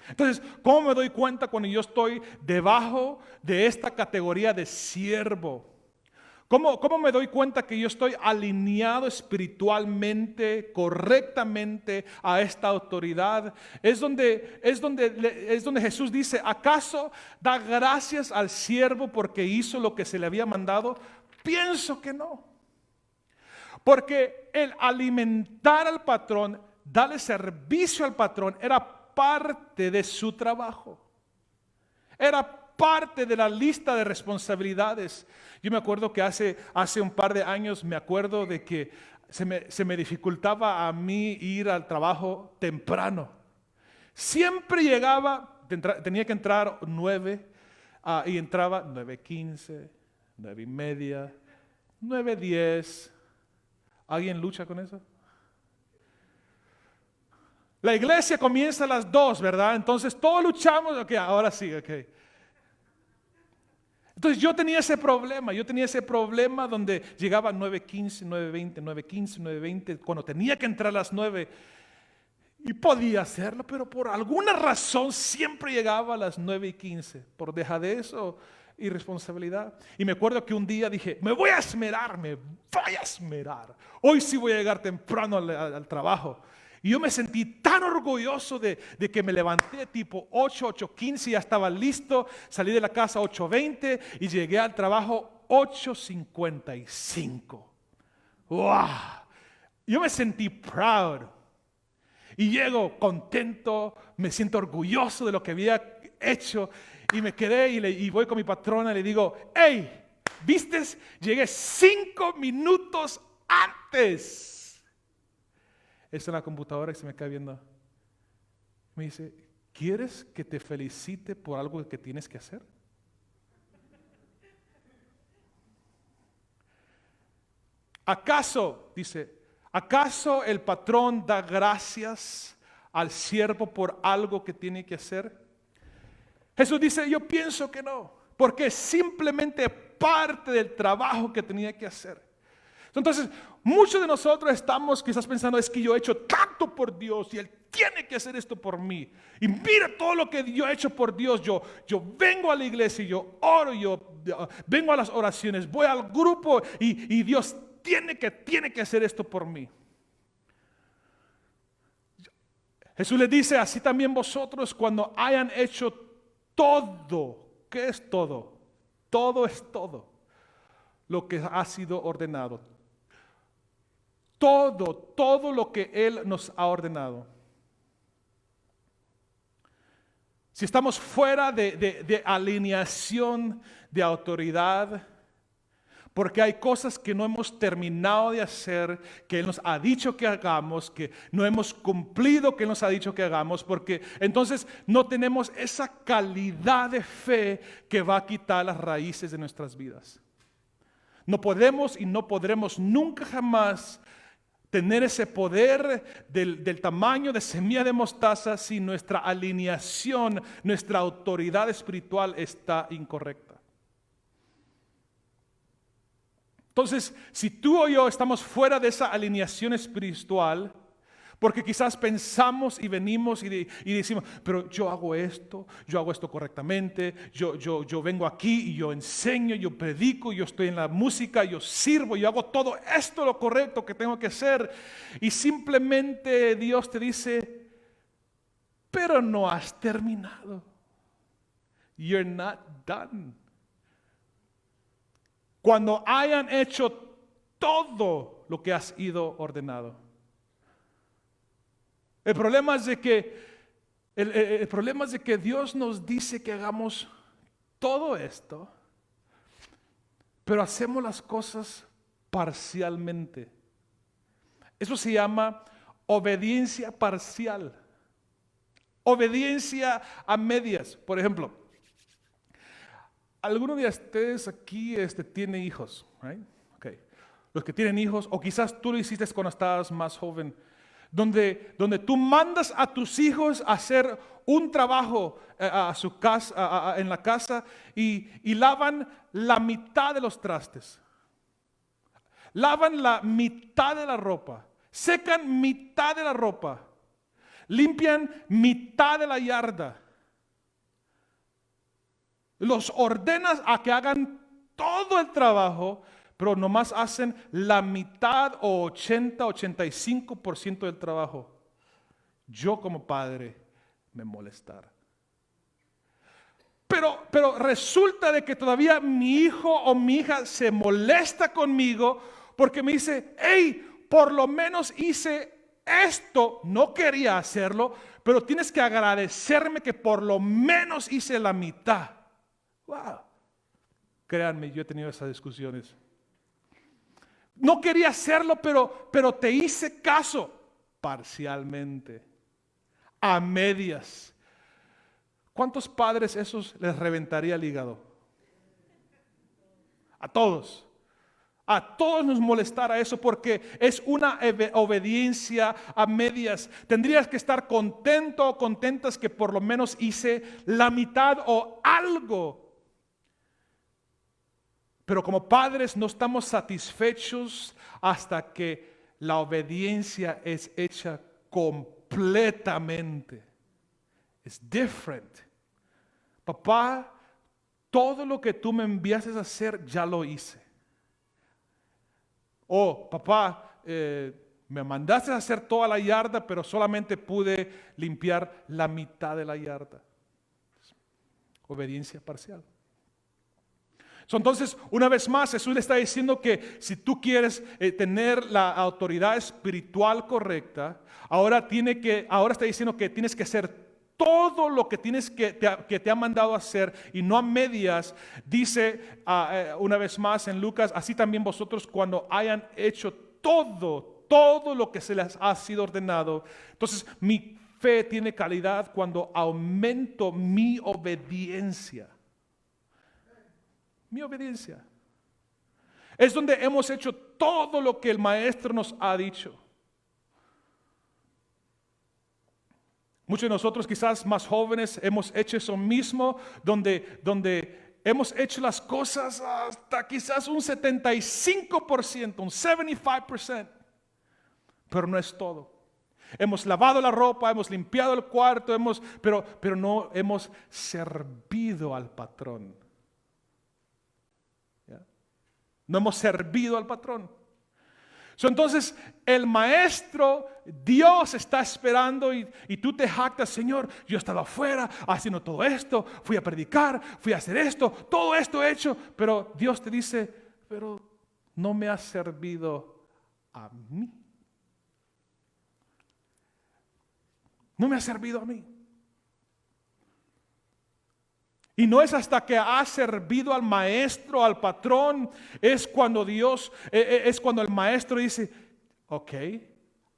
Entonces, ¿cómo me doy cuenta cuando yo estoy debajo de esta categoría de siervo? ¿Cómo me doy cuenta que yo estoy alineado espiritualmente, correctamente a esta autoridad? Es donde Jesús dice, ¿acaso da gracias al siervo porque hizo lo que se le había mandado? Pienso que no. Porque el alimentar al patrón, darle servicio al patrón, era parte de su trabajo. Era parte de la lista de responsabilidades. Yo me acuerdo que hace un par de años, me acuerdo de que se me dificultaba a mí ir al trabajo temprano. Siempre llegaba, tenía que entrar 9 y entraba 9:15, 9:30, 9:10. ¿Alguien lucha con eso? La iglesia comienza a las 2, ¿verdad? Entonces todos luchamos, ok, ahora sí, ok. Entonces yo tenía ese problema donde llegaba 9:15, 9:20, 9:15, 9:20, cuando tenía que entrar a las 9 y podía hacerlo, pero por alguna razón siempre llegaba a las 9:15, por dejadez o irresponsabilidad. Y me acuerdo que un día dije, me voy a esmerar, hoy sí voy a llegar temprano al trabajo. Y yo me sentí tan orgulloso de que me levanté tipo 8:15, ya estaba listo, salí de la casa 8:20 y llegué al trabajo 8:55. ¡Wow! Yo me sentí proud. Y llego contento, me siento orgulloso de lo que había hecho. Y me quedé y voy con mi patrona y le digo, hey, ¿viste? Llegué 5 minutos antes. Está en la computadora y se me queda viendo. Me dice, ¿quieres que te felicite por algo que tienes que hacer? ¿Acaso el patrón da gracias al siervo por algo que tiene que hacer? Jesús dice, yo pienso que no, porque es simplemente parte del trabajo que tenía que hacer. Entonces, muchos de nosotros estamos quizás pensando, es que yo he hecho tanto por Dios y Él tiene que hacer esto por mí. Y mira todo lo que yo he hecho por Dios. Yo vengo a la iglesia, yo oro, yo vengo a las oraciones, voy al grupo y Dios tiene que hacer esto por mí. Jesús les dice, así también vosotros cuando hayan hecho todo. ¿Qué es todo? Todo es todo lo que ha sido ordenado. Todo lo que Él nos ha ordenado. Si estamos fuera de alineación de autoridad, porque hay cosas que no hemos terminado de hacer, que Él nos ha dicho que hagamos, que no hemos cumplido que Él nos ha dicho que hagamos, porque entonces no tenemos esa calidad de fe que va a quitar las raíces de nuestras vidas. No podemos y no podremos nunca jamás tener ese poder del tamaño de semilla de mostaza si nuestra alineación, nuestra autoridad espiritual está incorrecta. Entonces, si tú o yo estamos fuera de esa alineación espiritual, porque quizás pensamos y venimos y decimos, pero yo hago esto correctamente, yo vengo aquí y yo enseño, yo predico, yo estoy en la música, yo sirvo, yo hago todo esto lo correcto que tengo que hacer. Y simplemente Dios te dice, pero no has terminado. You're not done. Cuando hayan hecho todo lo que has ido ordenado. El problema es de que Dios nos dice que hagamos todo esto, pero hacemos las cosas parcialmente. Eso se llama obediencia parcial. Obediencia a medias. Por ejemplo, ¿alguno de ustedes aquí tiene hijos? Right? Okay. Los que tienen hijos, o quizás tú lo hiciste cuando estabas más joven, donde tú mandas a tus hijos a hacer un trabajo a su casa, en la casa, y lavan la mitad de los trastes, lavan la mitad de la ropa, secan mitad de la ropa, limpian mitad de la yarda. Los ordenas a que hagan todo el trabajo, pero nomás hacen la mitad o 85% del trabajo. Yo como padre me molestara. Pero resulta de que todavía mi hijo o mi hija se molesta conmigo porque me dice, hey, por lo menos hice esto, no quería hacerlo, pero tienes que agradecerme que por lo menos hice la mitad. Wow. Créanme, yo he tenido esas discusiones. No quería hacerlo, pero te hice caso parcialmente, a medias. ¿Cuántos padres esos les reventaría el hígado? A todos. A todos nos molestara eso porque es una obediencia a medias. Tendrías que estar contento o contentas que por lo menos hice la mitad o algo. Pero como padres no estamos satisfechos hasta que la obediencia es hecha completamente. Es different. Papá, todo lo que tú me enviaste a hacer ya lo hice. Oh, papá, me mandaste a hacer toda la yarda, pero solamente pude limpiar la mitad de la yarda. Obediencia parcial. Entonces, una vez más, Jesús le está diciendo que si tú quieres tener la autoridad espiritual correcta, ahora está diciendo que tienes que hacer todo lo que que te ha mandado a hacer y no a medias. Dice una vez más en Lucas, así también vosotros cuando hayan hecho todo lo que se les ha sido ordenado. Entonces, mi fe tiene calidad cuando aumento mi obediencia. Mi obediencia. Es donde hemos hecho todo lo que el Maestro nos ha dicho. Muchos de nosotros, quizás más jóvenes, hemos hecho eso mismo, donde hemos hecho las cosas hasta quizás un 75%, un 75%, pero no es todo. Hemos lavado la ropa, hemos limpiado el cuarto, pero no hemos servido al patrón. No hemos servido al patrón. Entonces el maestro, Dios está esperando y tú te jactas, Señor, yo estaba afuera haciendo todo esto, fui a predicar, fui a hacer esto, todo esto he hecho, pero Dios te dice, pero no me has servido a mí. No me has servido a mí. Y no es hasta que has servido al maestro, al patrón, es cuando el maestro dice, ok,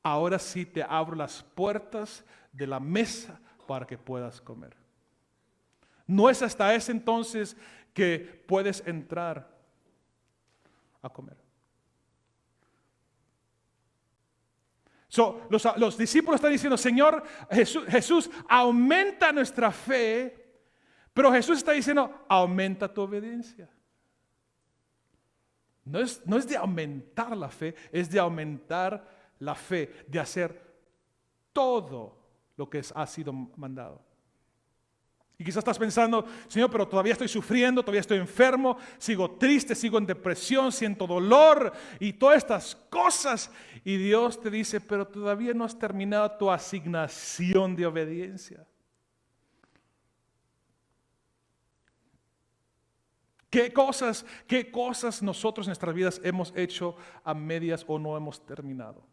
ahora sí te abro las puertas de la mesa para que puedas comer. No es hasta ese entonces que puedes entrar a comer. Los discípulos están diciendo, Señor, Jesús, aumenta nuestra fe. Pero Jesús está diciendo, aumenta tu obediencia. No es de aumentar la fe, es de aumentar la fe, de hacer todo lo que ha sido mandado. Y quizás estás pensando, Señor, pero todavía estoy sufriendo, todavía estoy enfermo, sigo triste, sigo en depresión, siento dolor y todas estas cosas. Y Dios te dice, pero todavía no has terminado tu asignación de obediencia. ¿Qué cosas nosotros en nuestras vidas hemos hecho a medias o no hemos terminado?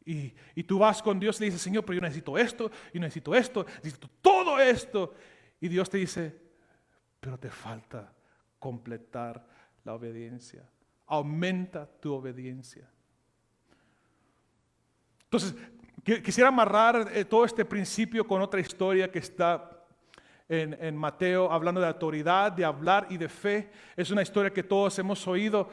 Y tú vas con Dios y le dices, Señor, pero yo necesito esto, necesito todo esto. Y Dios te dice, pero te falta completar la obediencia. Aumenta tu obediencia. Entonces, quisiera amarrar todo este principio con otra historia que está en Mateo, hablando de autoridad, de hablar y de fe. Es una historia que todos hemos oído.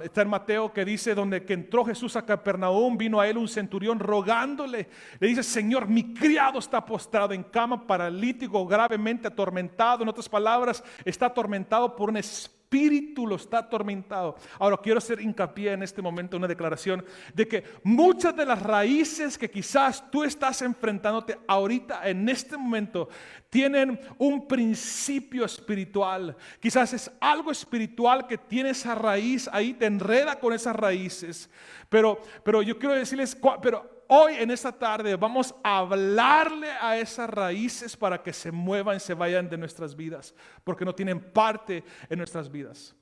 Está en Mateo, que dice, donde que entró Jesús a Capernaum, vino a él un centurión rogándole. Le dice, Señor, mi criado está postrado en cama, paralítico, gravemente atormentado. En otras palabras, está atormentado por un espíritu, lo está atormentado. Ahora quiero hacer hincapié en este momento, una declaración de que muchas de las raíces que quizás tú estás enfrentándote ahorita, en este momento, tienen un principio espiritual. Quizás es algo espiritual que tiene esa raíz ahí, te enreda con esas raíces. Pero yo quiero decirles, pero hoy en esta tarde vamos a hablarle a esas raíces para que se muevan, se vayan de nuestras vidas, porque no tienen parte en nuestras vidas.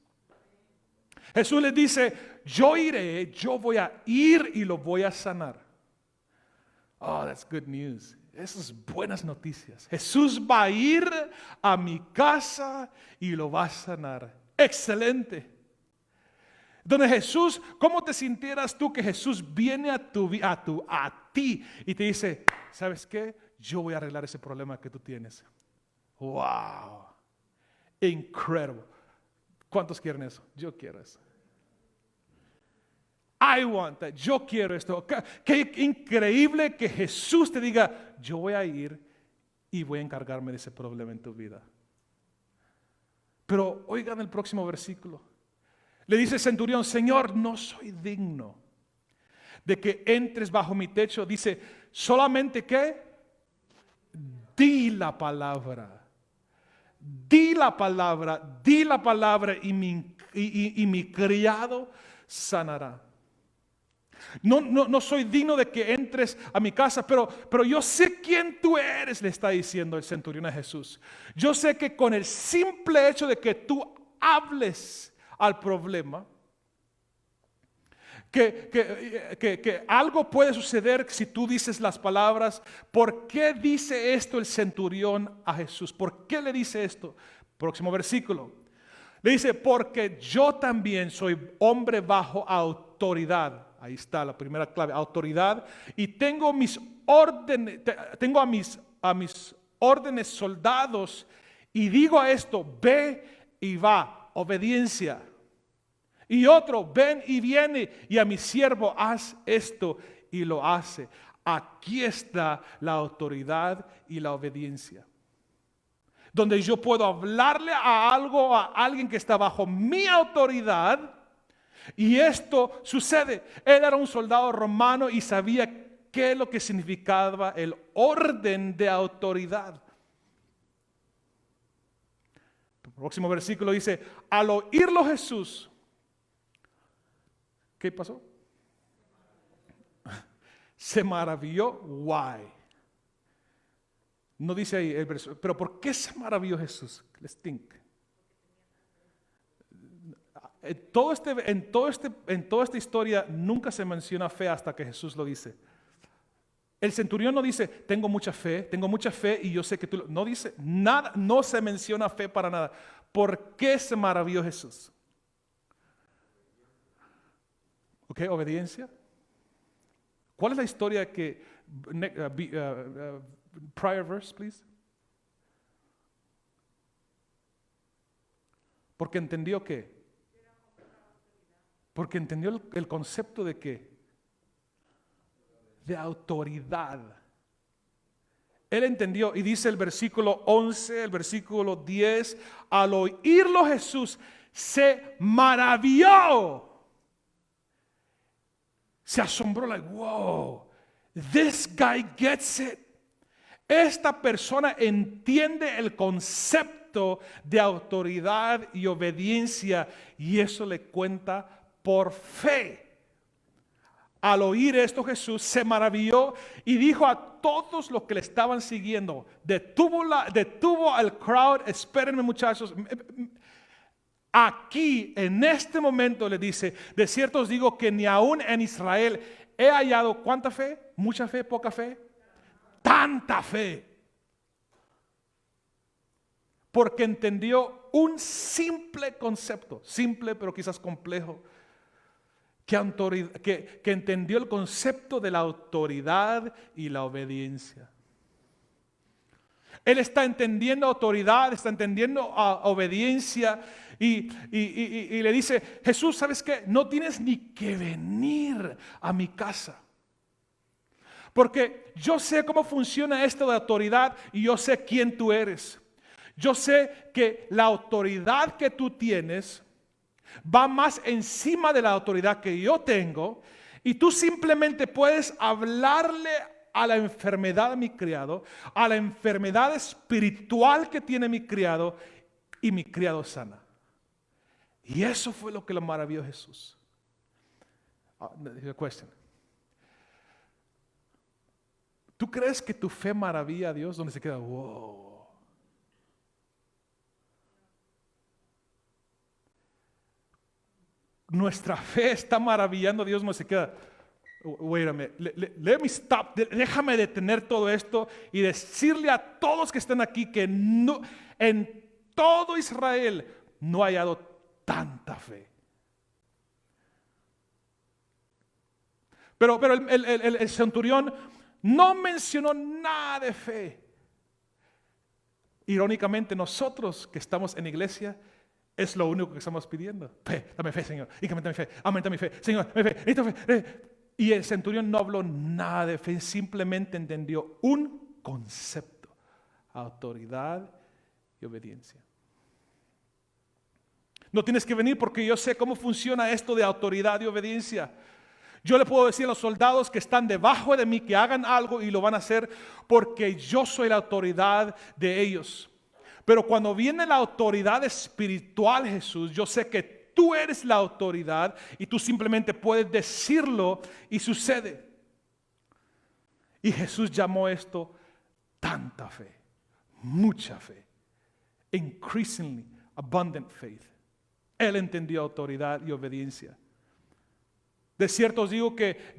Jesús les dice, yo iré, yo voy a ir y lo voy a sanar. Oh, that's good news. Esas buenas noticias. Jesús va a ir a mi casa y lo va a sanar. Excelente. Donde Jesús, ¿cómo te sintieras tú que Jesús viene a ti y te dice, ¿sabes qué? Yo voy a arreglar ese problema que tú tienes. Wow. Incredible. ¿Cuántos quieren eso? Yo quiero eso. I want that. Yo quiero esto. Qué increíble que Jesús te diga, yo voy a ir y voy a encargarme de ese problema en tu vida. Pero oigan el próximo versículo. Le dice el centurión, Señor, no soy digno de que entres bajo mi techo. Dice, solamente que di la palabra. Di la palabra y mi criado sanará. No soy digno de que entres a mi casa, pero yo sé quién tú eres, le está diciendo el centurión a Jesús. Yo sé que con el simple hecho de que tú hables al problema, que algo puede suceder si tú dices las palabras. ¿Por qué dice esto el centurión a Jesús? ¿Por qué le dice esto? Próximo versículo. Le dice, porque yo también soy hombre bajo autoridad. Ahí está la primera clave, autoridad. Y tengo mis órdenes, tengo a mis órdenes soldados. Y digo a esto, ve y va, obediencia. Y otro, ven y viene. Y a mi siervo, haz esto, y lo hace. Aquí está la autoridad y la obediencia. Donde yo puedo hablarle a alguien que está bajo mi autoridad. Y esto sucede. Él era un soldado romano y sabía qué es lo que significaba el orden de autoridad. El próximo versículo dice, al oírlo Jesús, ¿qué pasó? Se maravilló. Why? No dice ahí el versículo, pero ¿por qué se maravilló Jesús? Let's think. En toda esta historia nunca se menciona fe hasta que Jesús lo dice. El centurión no dice, tengo mucha fe y yo sé que tú... No dice nada, no se menciona fe para nada. ¿Por qué se maravilló Jesús? ¿Ok? Obediencia. ¿Cuál es la historia que... prior verse, please. Porque entendió que... Porque entendió el concepto de qué? De autoridad. Él entendió y dice el versículo 11, el versículo 10, al oírlo Jesús se maravilló. Se asombró, like, wow, this guy gets it. Esta persona entiende el concepto de autoridad y obediencia y eso le cuenta por fe. Al oír esto, Jesús se maravilló y dijo a todos los que le estaban siguiendo, detuvo al crowd, espérenme muchachos, aquí en este momento le dice, de cierto os digo que ni aún en Israel he hallado, ¿cuánta fe? ¿Mucha fe? ¿Poca fe? Tanta fe. Porque entendió un simple concepto, simple pero quizás complejo, que entendió el concepto de la autoridad y la obediencia. Él está entendiendo autoridad, está entendiendo obediencia y le dice, Jesús, ¿sabes qué? No tienes ni que venir a mi casa. Porque yo sé cómo funciona esto de autoridad y yo sé quién tú eres. Yo sé que la autoridad que tú tienes va más encima de la autoridad que yo tengo y tú simplemente puedes hablarle a la enfermedad de mi criado, a la enfermedad espiritual que tiene mi criado y mi criado sana. Y eso fue lo que lo maravilló Jesús. Question. ¿Tú crees que tu fe maravilla a Dios? Donde se queda, wow. Nuestra fe está maravillando a Dios, no se queda. Wait a minute, let me stop. Déjame detener todo esto y decirle a todos que están aquí que no, en todo Israel no ha hallado tanta fe. Pero el centurión no mencionó nada de fe. Irónicamente, nosotros que estamos en iglesia, es lo único que estamos pidiendo. Fe, dame fe, Señor. Y que aumenta mi fe. Aumenta mi fe. Señor, dame fe. Necesito fe. Y el centurión no habló nada de fe. Simplemente entendió un concepto. Autoridad y obediencia. No tienes que venir porque yo sé cómo funciona esto de autoridad y obediencia. Yo le puedo decir a los soldados que están debajo de mí que hagan algo y lo van a hacer porque yo soy la autoridad de ellos. Pero cuando viene la autoridad espiritual, Jesús, yo sé que tú eres la autoridad y tú simplemente puedes decirlo y sucede. Y Jesús llamó esto tanta fe, mucha fe, increasingly abundant faith. Él entendió autoridad y obediencia. De cierto os digo que,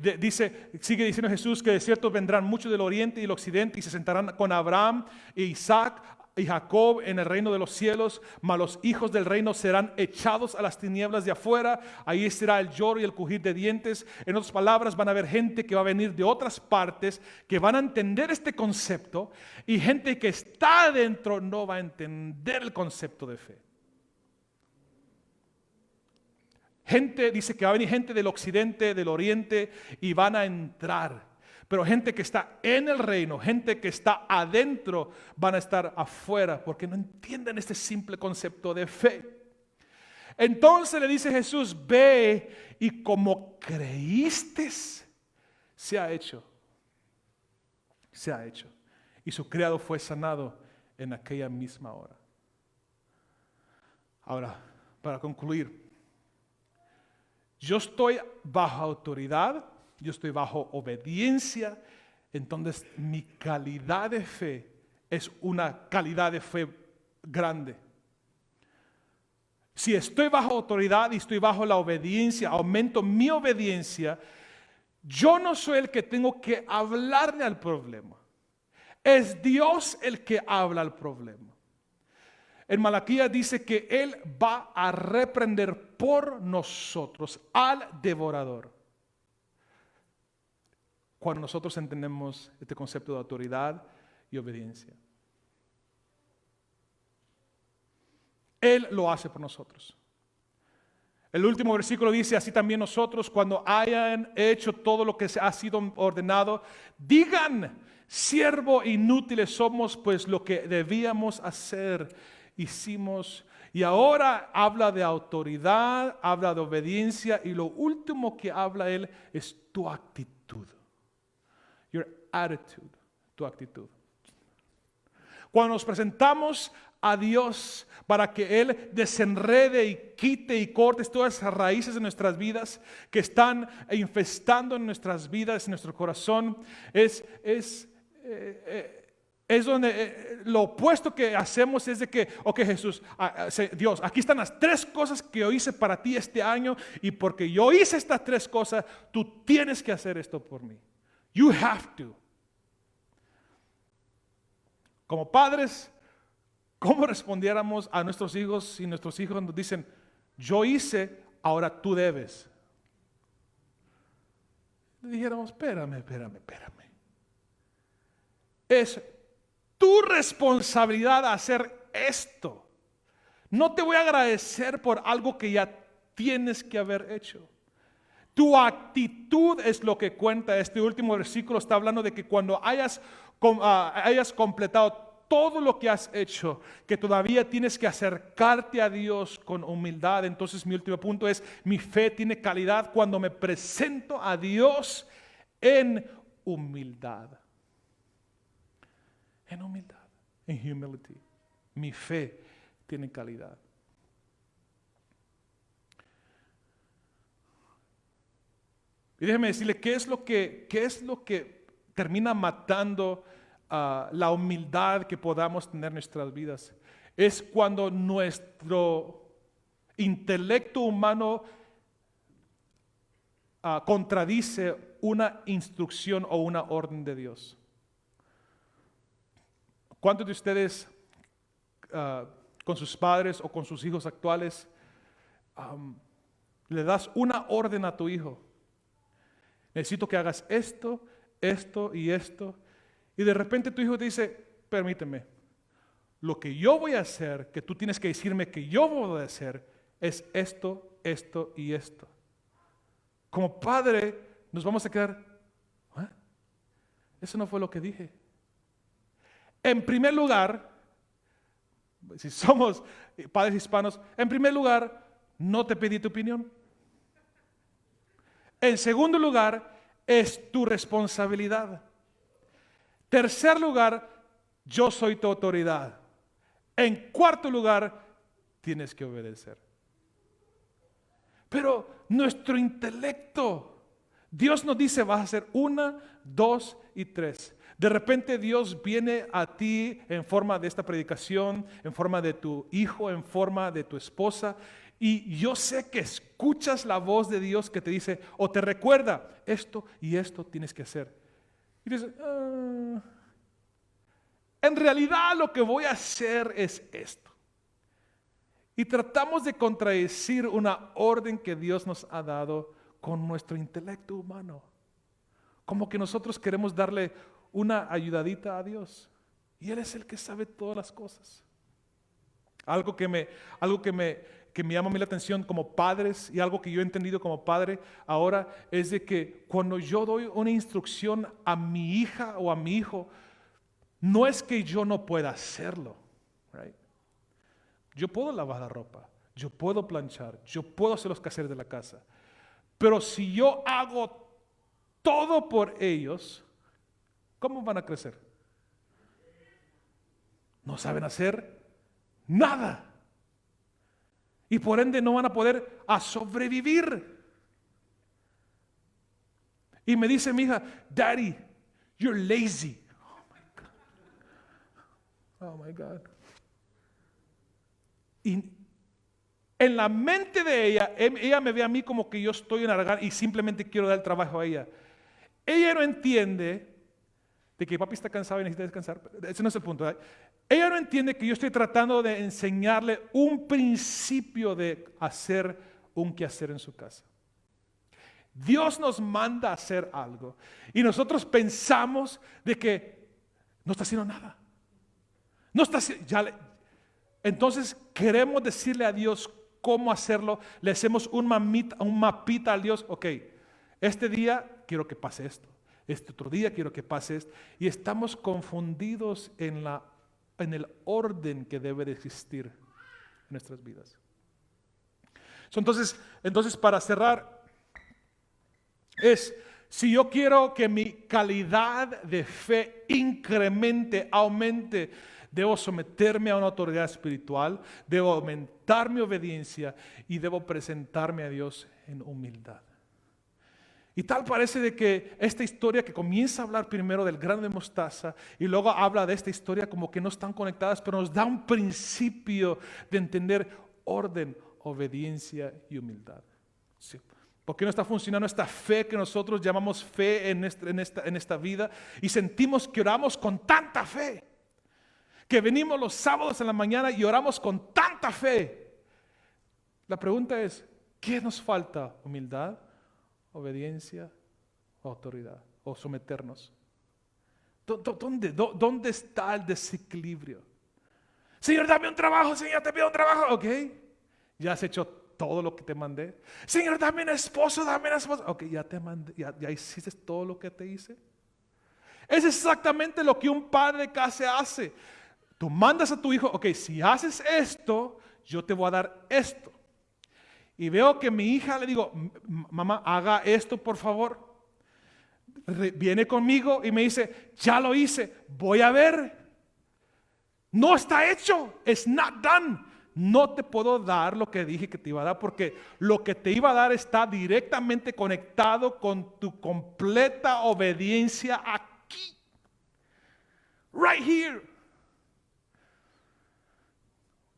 sigue diciendo Jesús, que de cierto vendrán muchos del oriente y del occidente y se sentarán con Abraham e Isaac y Jacob en el reino de los cielos, mas los hijos del reino serán echados a las tinieblas de afuera, ahí será el lloro y el crujir de dientes. En otras palabras, van a haber gente que va a venir de otras partes, que van a entender este concepto, y gente que está adentro no va a entender el concepto de fe. Gente, dice que va a venir gente del occidente, del oriente, y van a entrar. Pero gente que está en el reino, gente que está adentro, van a estar afuera porque no entienden este simple concepto de fe. Entonces le dice Jesús, ve y como creíste, se ha hecho. Se ha hecho. Y su criado fue sanado en aquella misma hora. Ahora, para concluir, yo estoy bajo autoridad. Yo estoy bajo obediencia, entonces mi calidad de fe es una calidad de fe grande. Si estoy bajo autoridad y estoy bajo la obediencia, aumento mi obediencia, yo no soy el que tengo que hablarle al problema. Es Dios el que habla al problema. En Malaquías dice que Él va a reprender por nosotros al devorador. Cuando nosotros entendemos este concepto de autoridad y obediencia. Él lo hace por nosotros. El último versículo dice, así también nosotros, cuando hayan hecho todo lo que se ha sido ordenado, digan, siervo inútiles somos, pues lo que debíamos hacer, hicimos. Y ahora habla de autoridad, habla de obediencia, y lo último que habla él es tu actitud. Your attitude, tu actitud. Cuando nos presentamos a Dios para que Él desenrede y quite y corte todas esas raíces de nuestras vidas que están infestando en nuestras vidas, en nuestro corazón, es donde lo opuesto que hacemos es de que, ok Jesús, Dios, aquí están las 3 cosas que yo hice para ti este año y porque yo hice estas 3 cosas, tú tienes que hacer esto por mí. You have to. Como padres, ¿cómo respondiéramos a nuestros hijos si nuestros hijos nos dicen, yo hice, ahora tú debes? Le dijéramos, espérame. Es tu responsabilidad hacer esto. No te voy a agradecer por algo que ya tienes que haber hecho. Tu actitud es lo que cuenta. Este último versículo está hablando de que cuando hayas completado todo lo que has hecho, que todavía tienes que acercarte a Dios con humildad. Entonces mi último punto es, mi fe tiene calidad cuando me presento a Dios en humildad. En humildad, en humility. Mi fe tiene calidad. Y déjeme decirle, ¿qué es lo que termina matando la humildad que podamos tener en nuestras vidas? Es cuando nuestro intelecto humano contradice una instrucción o una orden de Dios. ¿Cuántos de ustedes con sus padres o con sus hijos actuales le das una orden a tu hijo? Necesito que hagas esto, esto y esto. Y de repente tu hijo te dice, permíteme, lo que yo voy a hacer, que tú tienes que decirme que yo voy a hacer, es esto, esto y esto. Como padre nos vamos a quedar, ¿eh? Eso no fue lo que dije. En primer lugar, si somos padres hispanos, en primer lugar, no te pedí tu opinión. En segundo lugar, es tu responsabilidad. Tercer lugar, yo soy tu autoridad. En cuarto lugar, tienes que obedecer. Pero nuestro intelecto, Dios nos dice, vas a hacer 1, 2 y 3. De repente Dios viene a ti en forma de esta predicación, en forma de tu hijo, en forma de tu esposa. Y yo sé que escuchas la voz de Dios que te dice o te recuerda, esto y esto tienes que hacer. Y dices, en realidad lo que voy a hacer es esto. Y tratamos de contradecir una orden que Dios nos ha dado con nuestro intelecto humano. Como que nosotros queremos darle una ayudadita a Dios. Y Él es el que sabe todas las cosas. Algo que me llama a mí la atención como padres y algo que yo he entendido como padre ahora es de que cuando yo doy una instrucción a mi hija o a mi hijo, no es que yo no pueda hacerlo, right? Yo puedo lavar la ropa, yo puedo planchar, yo puedo hacer los quehaceres de la casa, pero si yo hago todo por ellos, ¿cómo van a crecer? No saben hacer nada. Y por ende no van a poder sobrevivir. Y me dice mi hija, Daddy, you're lazy. Oh my God. Y en la mente de ella me ve a mí como que yo estoy en Aragán y simplemente quiero dar el trabajo a ella. Ella no entiende de que papi está cansado y necesita descansar. Ese no es el punto, ¿verdad? Ella no entiende que yo estoy tratando de enseñarle un principio de hacer un quehacer en su casa. Dios nos manda a hacer algo y nosotros pensamos de que no está haciendo nada. No está entonces queremos decirle a Dios cómo hacerlo. Le hacemos un mapita al Dios. Ok, este día quiero que pase esto. Este otro día quiero que pase esto. Y estamos confundidos en el orden que debe de existir en nuestras vidas. Entonces para cerrar, si yo quiero que mi calidad de fe incremente, aumente, Debo someterme a una autoridad espiritual, debo aumentar mi obediencia y debo presentarme a Dios en humildad. Y tal parece de que esta historia que comienza a hablar primero del grano de mostaza y luego habla de esta historia como que no están conectadas, pero nos da un principio de entender orden, obediencia y humildad. Sí. ¿Por qué no está funcionando esta fe que nosotros llamamos fe en esta vida? Y sentimos que oramos con tanta fe, que venimos los sábados en la mañana y oramos con tanta fe. La pregunta es, ¿qué nos falta? ¿Humildad, obediencia o autoridad? ¿O someternos? ¿Dónde está el desequilibrio? Señor, dame un trabajo, Señor, te pido un trabajo. Ok, ya has hecho todo lo que te mandé. Señor, dame un esposo, dame una esposa. Ok, ya te mandé, ya hiciste todo lo que te hice. Es exactamente lo que un padre de casa hace. Tú mandas a tu hijo, ok, si haces esto, yo te voy a dar esto. Y veo que mi hija le digo, mamá, haga esto por favor. Viene conmigo y me dice, ya lo hice, voy a ver. No está hecho, it's not done. No te puedo dar lo que dije que te iba a dar porque lo que te iba a dar está directamente conectado con tu completa obediencia aquí. Right here.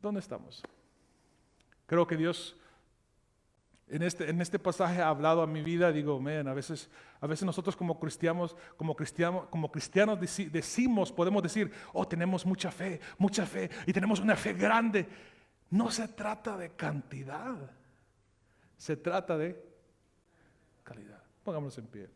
¿Dónde estamos? Creo que Dios en este pasaje ha hablado a mi vida. Digo, man, a veces nosotros como cristianos podemos decir, oh, tenemos mucha fe y tenemos una fe grande. No se trata de cantidad, se trata de calidad. Pongámonos en pie.